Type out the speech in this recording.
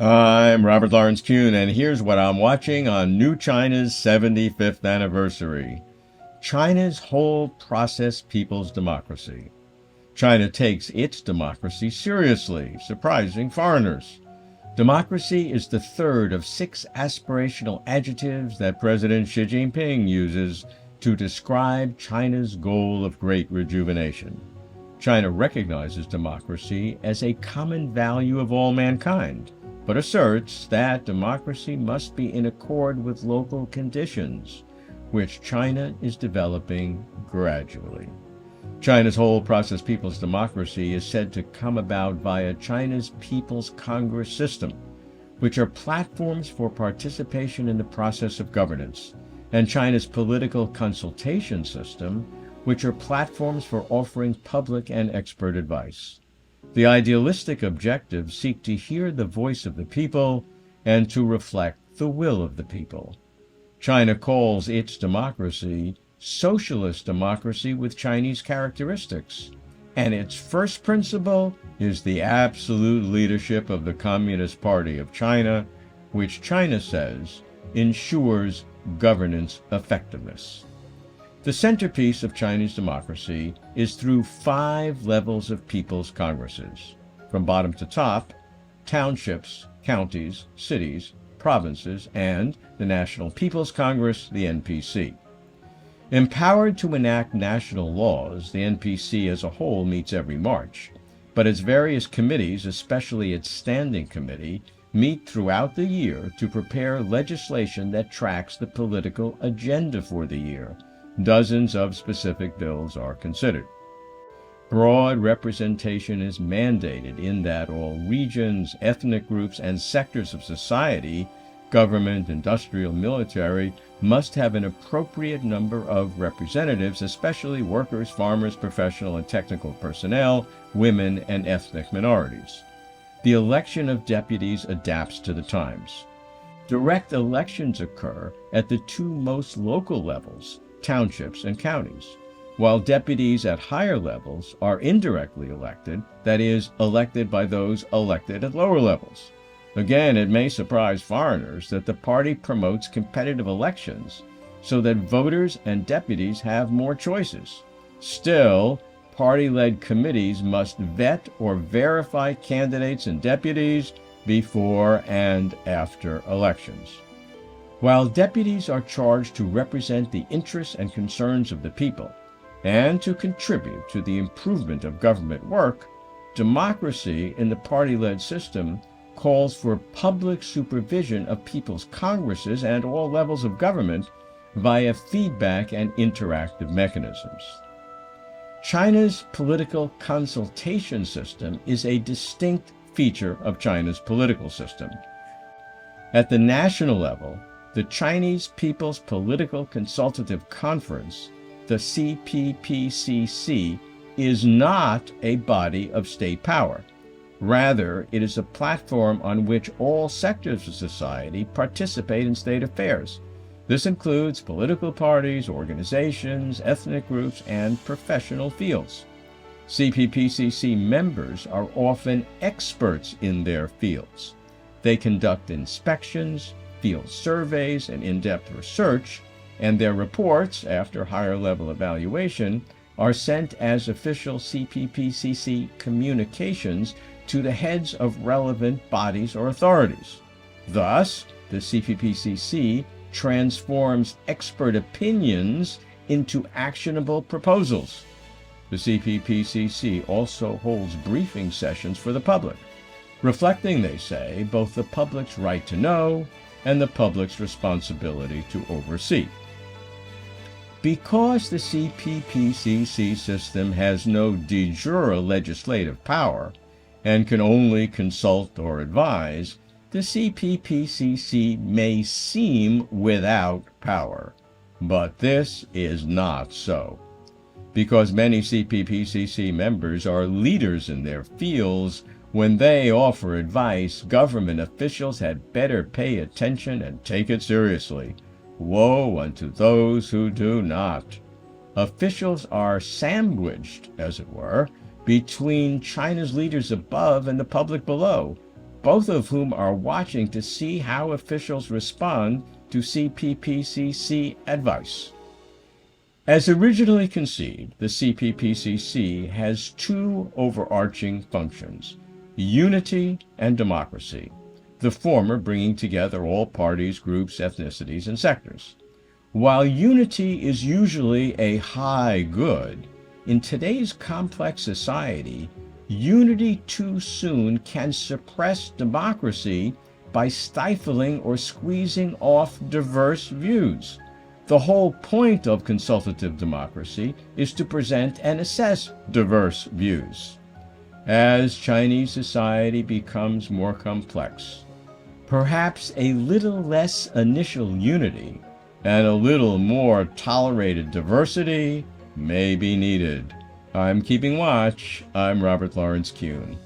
I'm Robert Lawrence Kuhn, and here's what I'm watching on New China's 75th anniversary. China's whole process people's democracy. China takes its democracy seriously, surprising foreigners. Democracy is the third of 6 aspirational adjectives that President Xi Jinping uses to describe China's goal of great rejuvenation. China recognizes democracy as a common value of all mankind, but asserts that democracy must be in accord with local conditions, which China is developing gradually. China's whole process people's democracy is said to come about via China's People's Congress system, which are platforms for participation in the process of governance, and China's political consultation system, which are platforms for offering public and expert advice. The idealistic objectives seek to hear the voice of the people and to reflect the will of the people. China calls its democracy socialist democracy with Chinese characteristics, and its first principle is the absolute leadership of the Communist Party of China, which China says ensures governance effectiveness. The centerpiece of Chinese democracy is through 5 levels of people's congresses, from bottom to top: townships, counties, cities, provinces, and the National People's Congress, the NPC. Empowered to enact national laws, the NPC as a whole meets every March, but its various committees, especially its Standing Committee, meet throughout the year to prepare legislation that tracks the political agenda for the year. Dozens of specific bills are considered. Broad representation is mandated in that all regions, ethnic groups, and sectors of society, government, industrial, military, must have an appropriate number of representatives, especially workers, farmers, professional and technical personnel, women, and ethnic minorities. The election of deputies adapts to the times. Direct elections occur at the 2 most local levels, townships and counties, while deputies at higher levels are indirectly elected, that is, elected by those elected at lower levels. Again, it may surprise foreigners that the party promotes competitive elections so that voters and deputies have more choices. Still, party-led committees must vet or verify candidates and deputies before and after elections. While deputies are charged to represent the interests and concerns of the people and to contribute to the improvement of government work, democracy in the party-led system calls for public supervision of people's congresses and all levels of government via feedback and interactive mechanisms. China's political consultation system is a distinct feature of China's political system. At the national level, the Chinese People's Political Consultative Conference, the CPPCC, is not a body of state power. Rather, it is a platform on which all sectors of society participate in state affairs. This includes political parties, organizations, ethnic groups, and professional fields. CPPCC members are often experts in their fields. They conduct inspections, field surveys, and in-depth research, and their reports, after higher-level evaluation, are sent as official CPPCC communications to the heads of relevant bodies or authorities. Thus, the CPPCC transforms expert opinions into actionable proposals. The CPPCC also holds briefing sessions for the public, reflecting, they say, both the public's right to know and the public's responsibility to oversee. Because the CPPCC system has no de jure legislative power and can only consult or advise, the CPPCC may seem without power, but this is not so. Because many CPPCC members are leaders in their fields, when they offer advice, government officials had better pay attention and take it seriously. Woe unto those who do not. Officials are sandwiched, as it were, between China's leaders above and the public below, both of whom are watching to see how officials respond to CPPCC advice. As originally conceived, the CPPCC has two overarching functions: unity and democracy, the former bringing together all parties, groups, ethnicities, and sectors. While unity is usually a high good, in today's complex society, unity too soon can suppress democracy by stifling or squeezing off diverse views. The whole point of consultative democracy is to present and assess diverse views. As Chinese society becomes more complex, perhaps a little less initial unity and a little more tolerated diversity may be needed. I'm keeping watch. I'm Robert Lawrence Kuhn.